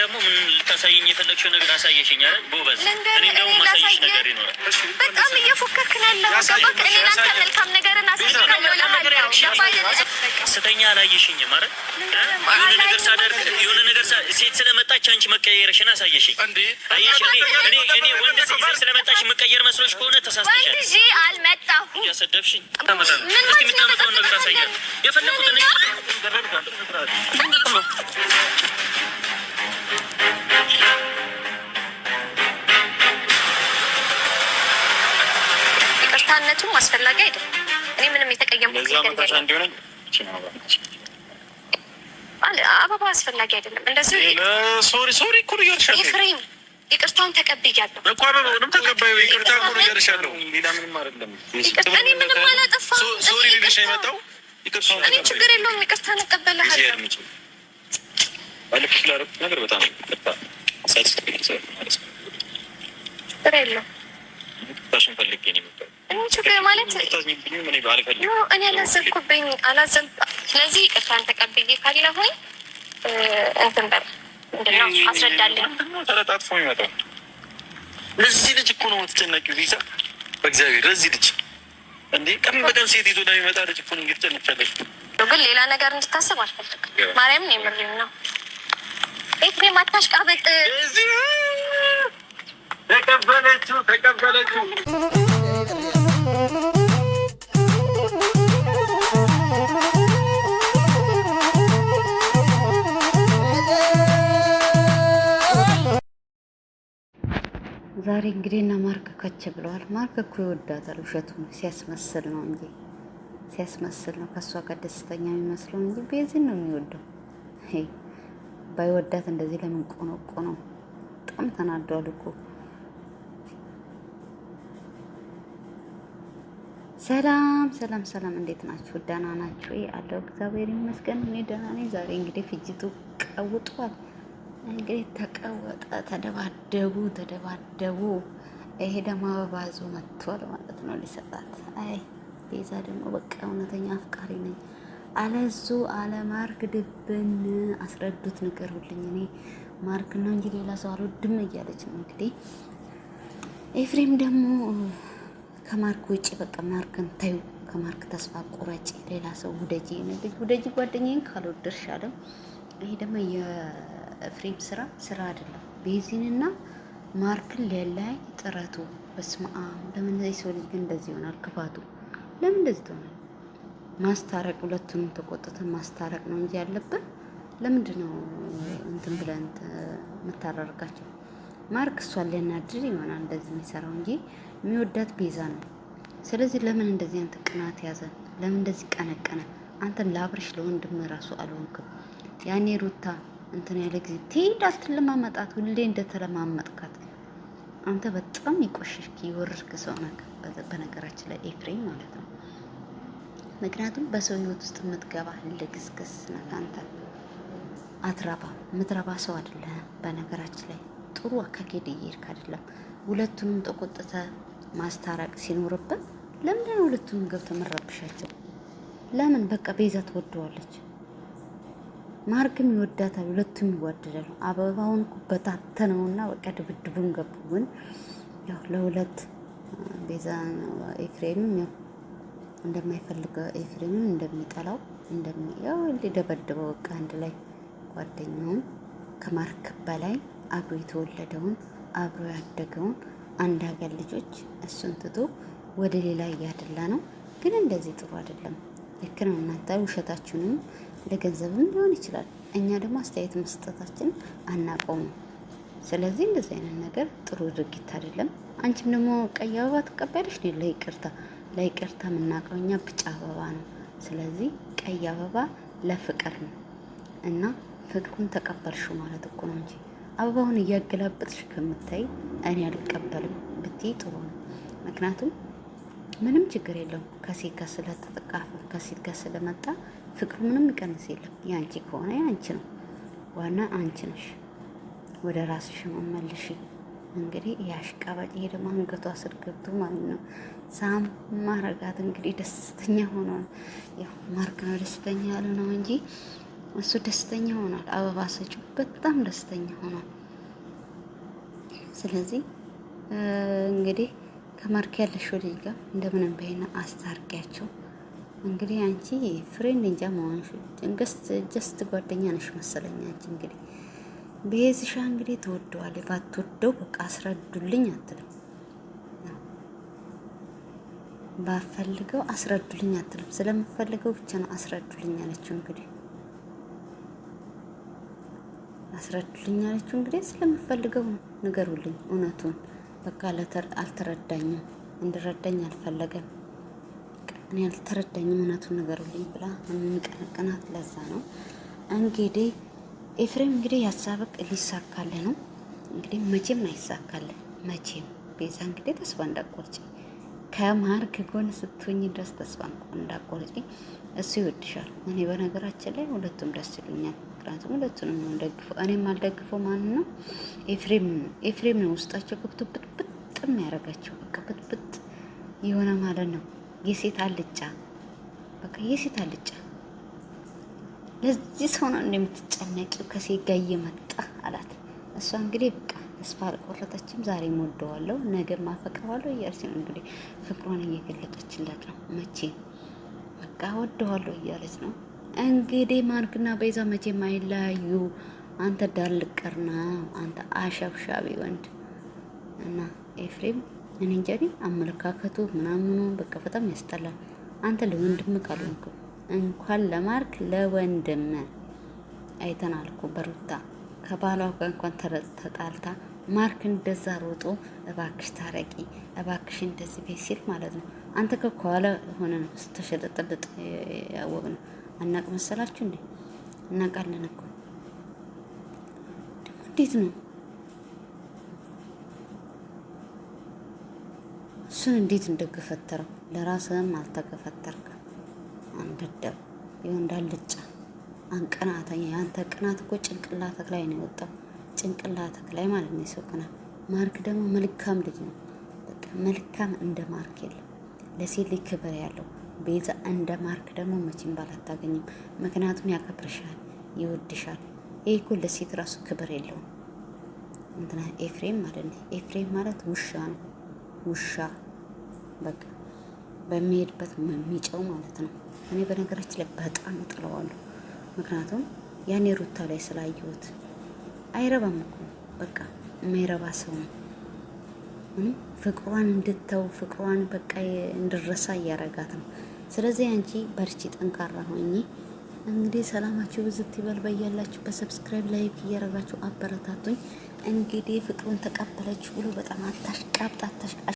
ደግሞ ምን ልታሳየኝ የፈለግሽው ነገር አሳየሽኝ አይደል? ጎበዝ። እኔ ደግሞ ማሳየሽ ነገር ይኖራል። በጣም እየፎከርክ ነው ያለው። ገባክ? እኔ ላንተ መልካም ነገርን አሳይካለሁ ለማለት ስተኛ አላየሽኝም አይደል? የሆነ ነገር ሴት ስለመጣች አንቺ መቀየርሽን አሳየሽኝ። እኔ ወንድ ሴት ስለመጣች መቀየር መስሎሽ ከሆነ ተሳስተሻል። ወንድ አልመጣሁም። እያሰደብሽኝ እስኪ የምታመጣውን ነገር አሳያለሁ። የፈለኩትን ይቅርታነቱም አስፈላጊ አይደለም። እኔ ምንም የተቀየምኩት ነገር አበባ አስፈላጊ አይደለም። እንደዚህ ሶሪ እኮ ልየርሻለሁ። ኤፍሬም ይቅርታውን ተቀብያለሁ እኮ አበባውንም ተቀባዩ ይቅርታ እኮ ልየርሻለሁ። ሌላ ምንም አይደለም። እኔ ምንም አላጠፋም። ሶሪ ልልሽ ነው የመጣው። ይቅርታውን እኔ ችግር የለውም። ይቅርታ እንቀበልሃለሁ። ባለፈው ስላደረኩት ነገር በጣም ችግር የለውም። ታሽን ፈልጌ ነው የመጣው። ችግር ማለት እኔ አላዘንኩብኝ አላዘን። ስለዚህ ይቅርታን ተቀብዬ ካለሁኝ እንትን በል ምንድን ነው አስረዳልኝ። ተለጣጥፎ ይመጣል። ለዚህ ልጅ እኮ ነው የምትጨነቂው ቪዛ። በእግዚአብሔር ለዚህ ልጅ እንዴ ቀን በቀን ሴት ይዞ ለሚመጣ ልጅ እኮ ነው እየተጨነቅሻለሽ። ግን ሌላ ነገር እንድታስብ አልፈልግም። ማርያምን የምሬን ነው። ኤፍሬም አታሽቃብጥ። ተቀበለችው ዛሬ እንግዲህ እና ማርክ ከች ብለዋል። ማርክ እኮ ይወዳታል። ውሸቱን ሲያስመስል ነው እንጂ ሲያስመስል ነው ከእሷ ጋር ደስተኛ የሚመስለው እንጂ ቤዚን ነው የሚወደው። ባይወዳት እንደዚህ ለምን ቆነቆ ነው? በጣም ተናዷል እኮ። ሰላም ሰላም ሰላም፣ እንዴት ናችሁ? ደህና ናችሁ? አለው እግዚአብሔር ይመስገን እኔ ደህና ነኝ። ዛሬ እንግዲህ ፍጅቱ ቀውጧል። እንግዲህ ተቀወጠ፣ ተደባደቡ። ይሄ ደግሞ አበባ ይዞ መጥቷል ማለት ነው ሊሰጣት። አይ ቤዛ ደግሞ በቃ እውነተኛ አፍቃሪ ነኝ አለዙ አለ ማርክ ድብን አስረዱት፣ ንገሩልኝ። እኔ ማርክ ነው እንጂ ሌላ ሰው አልወድም እያለች ነው እንግዲህ። ኤፍሬም ደግሞ ከማርክ ውጪ በቃ ማርክን ታዩ፣ ከማርክ ተስፋ ቁረጪ፣ ሌላ ሰው ውደጂ፣ ልጅ ውደጂ፣ ጓደኛዬን ካልወደድሽ አለ። ይሄ ደግሞ የኤፍሬም ስራ አይደለም። ቤዚንና ማርክን ሊያለያይ ጥረቱ። በስመ አብ! ለምን ሰው ልጅ ግን እንደዚህ ይሆናል? ክፋቱ ለምን እንደዚህ ትሆናል? ማስታረቅ፣ ሁለቱንም ተቆጥተን ማስታረቅ ነው እንጂ ያለብን። ለምንድን ነው እንትን ብለን የምታደርጋቸው? ማርክ እሷን ሊያናድድ ይሆናል እንደዚህ የሚሰራው እንጂ የሚወዳት ቤዛ ነው። ስለዚህ ለምን እንደዚህ አንተ ቅናት ያዘ? ለምን እንደዚህ ቀነቀነ? አንተን ላብርሽ ለወንድም ራሱ አልሆንክም። ያኔ ሩታ እንትን ያለ ጊዜ ትሄድ አትለማመጣት፣ ሁሌ እንደተለማመጥካት አንተ በጣም ይቆሽሽክ የወረድክ ሰው ነህ። በነገራችን ላይ ኤፍሬም ማለት ነው። ምክንያቱም በሰው ህይወት ውስጥ የምትገባ ልግስግስ ነህ አንተ። አትረባ፣ የምትረባ ሰው አይደለህም። በነገራችን ላይ ጥሩ አካሄድ እየሄድክ አይደለም። ሁለቱንም ተቆጥተ ማስታረቅ ሲኖርበት ለምንድን ነው ሁለቱንም ገብተህ መረብሻቸው? ለምን? በቃ ቤዛ ትወደዋለች፣ ማርክም ይወዳታል፣ ሁለቱም ይዋደዳሉ። አበባውን በታተነውና በቃ ድብድቡን ገቡ። ግን ያው ለሁለት ቤዛ ኤፍሬምም ያው እንደማይፈልገው ኤፍሬምም እንደሚጠላው ያው ሊደበድበው በቃ አንድ ላይ ጓደኛውን ከማርክ በላይ አብሮ የተወለደውን አብሮ ያደገውን አንድ ሀገር ልጆች እሱን ትቶ ወደ ሌላ እያደላ ነው። ግን እንደዚህ ጥሩ አይደለም። ልክ ነው። እናንተ ውሸታችሁንም ለገንዘብም ሊሆን ይችላል። እኛ ደግሞ አስተያየት መስጠታችን አናቆምም። ስለዚህ እንደዚህ አይነት ነገር ጥሩ ድርጊት አይደለም። አንቺም ደግሞ ቀይ አበባ ትቀበልሽ ነው ለይቅርታ የምናውቀው እኛ ቢጫ አበባ ነው። ስለዚህ ቀይ አበባ ለፍቅር ነው እና ፍቅሩን ተቀበልሽው ማለት እኮ ነው እንጂ አበባውን እያገላበጥሽ ከምታይ እኔ አልቀበልም ብትይ ጥሩ ነው። ምክንያቱም ምንም ችግር የለውም ከሴት ጋር ስለተጠቃፈ ከሴት ጋር ስለመጣ ፍቅሩ ምንም ይቀንስ የለም። ያንቺ ከሆነ ያንቺ ነው፣ ዋና አንቺ ነሽ። ወደ ራስሽ መመልሽ። እንግዲህ ያሽቃባጭ ይሄ ደግሞ አንገቷ ስር ገብቶ ማለት ነው ሳም ማረጋት። እንግዲህ ደስተኛ ሆኖ ያው ማርክ ነው ደስተኛ ያለ ነው እንጂ እሱ ደስተኛ ሆኗል። አበባ ሰጪው በጣም ደስተኛ ሆኗል። ስለዚህ እንግዲህ ከማርክ ያለሽ ልጅ ጋር እንደምንም በይና አስታርቂያቸው። እንግዲህ አንቺ ፍሬንድ እንጃ መሆንሽ ጀስት ጓደኛ ነሽ መሰለኝ። አንቺ እንግዲህ ቤዝሻ እንግዲህ ትወደዋለች። ባትወደው በቃ አስረዱልኝ አትልም። ባፈልገው አስረዱልኝ አትልም። ስለምፈልገው ብቻ ነው አስረዱልኝ አለችው። እንግዲህ አስረዱልኝ አለችው። እንግዲህ ስለምፈልገው ነው ንገሩልኝ እውነቱን። በቃ አልተረዳኝም፣ እንድረዳኝ አልፈለገም። እኔ አልተረዳኝም፣ እውነቱን ንገሩልኝ ብላ የሚቀነቅናት ለዛ ነው። እንግዲህ ኤፍሬም እንግዲህ ያሳበቅ ሊሳካለ ነው። እንግዲህ መቼም አይሳካለ መቼም። ቤዛ እንግዲህ ተስፋ እንዳቆርጪ ከማርክ ጎን ስትሆኝ ድረስ ተስፋ እንዳቆርጪ። እሱ ይወድሻል። እኔ በነገራችን ላይ ሁለቱም ደስ ይሉኛል። ምክንያቱም ሁለቱንም ነው ደግፈው። እኔም አልደግፈው ማን ነው? ኤፍሬም ነው። ኤፍሬም ነው ውስጣቸው ገብቶ ብጥብጥም ያደርጋቸው። በቃ ብጥብጥ የሆነ ማለት ነው። የሴት አልጫ፣ በቃ የሴት አልጫ። ለዚህ ሰው ነው እንደምትጨነቂው ከሴት ጋር እየመጣ አላት። እሷ እንግዲህ በቃ ተስፋ አልቆረጠችም። ዛሬም ወደዋለሁ ነገም አፈቅረዋለሁ እያለች ነው እንግዲህ ፍቅሯን እየገለጠችለት ነው። መቼ በቃ ወደዋለሁ እያለች ነው እንግዲህ። ማርክና ቤዛ መቼም አይለያዩ። አንተ ዳልቀር ነው፣ አንተ አሸብሻቢ ወንድ እና ኤፍሬም እኔ እንጃ አመለካከቱ ምናምኑ በቃ በጣም ያስጠላል። አንተ ለወንድም ካልሆንኩ እንኳን ለማርክ ለወንድም አይተናል እኮ በሩታ ከባሏ ጋር እንኳን ተጣልታ ማርክ እንደዛ ሮጦ እባክሽ ታረቂ፣ እባክሽ እንደዚህ ቤት ሲል ማለት ነው። አንተ ከኋላ ሆነ ነው ስተሸለጠለጥ ያወቅ ነው። አናቅ መሰላችሁ እንዴ? እናቃለን እኮ ደግሞ እንዴት ነው እሱን እንዴት እንደገፈተረው። ለራስህም አልተገፈተርክም። አንደደብ ይወንዳልጫ አንቀናተኛ። ያንተ ቅናት እኮ ጭንቅላትህ ላይ ነው የወጣው። ጭንቅላትህ ላይ ማለት ነው የሰው ቅናት። ማርክ ደግሞ መልካም ልጅ ነው። በቃ መልካም እንደ ማርክ የለም። ለሴት ልጅ ክብር ያለው ቤዛ እንደ ማርክ ደግሞ መቼም ባላታገኝም። ምክንያቱም ያከብርሻል፣ ይወድሻል። ይሄ እኮ ለሴት ራሱ ክብር የለውም። እንትና ኤፍሬም ማለት ነው። ኤፍሬም ማለት ውሻ ነው። ውሻ በቃ በሚሄድበት የሚጨው ማለት ነው። እኔ በነገራችን ላይ በጣም እጥለዋለሁ። ምክንያቱም ያኔ ሩታ ላይ ስላየሁት አይረባም እኮ በቃ የማይረባ ሰው ነው። ፍቅሯን እንድተው ፍቅሯን በቃ እንድረሳ እያረጋት ነው። ስለዚህ አንቺ በርቺ፣ ጠንካራ ሆኚ። እንግዲህ ሰላማችሁ ብዝት ይበል በያላችሁ። በሰብስክራይብ ላይክ እያረጋችሁ አበረታቱኝ። እንግዲህ ፍቅሩን ተቀበለች ብሎ በጣም አታሽቃብጥ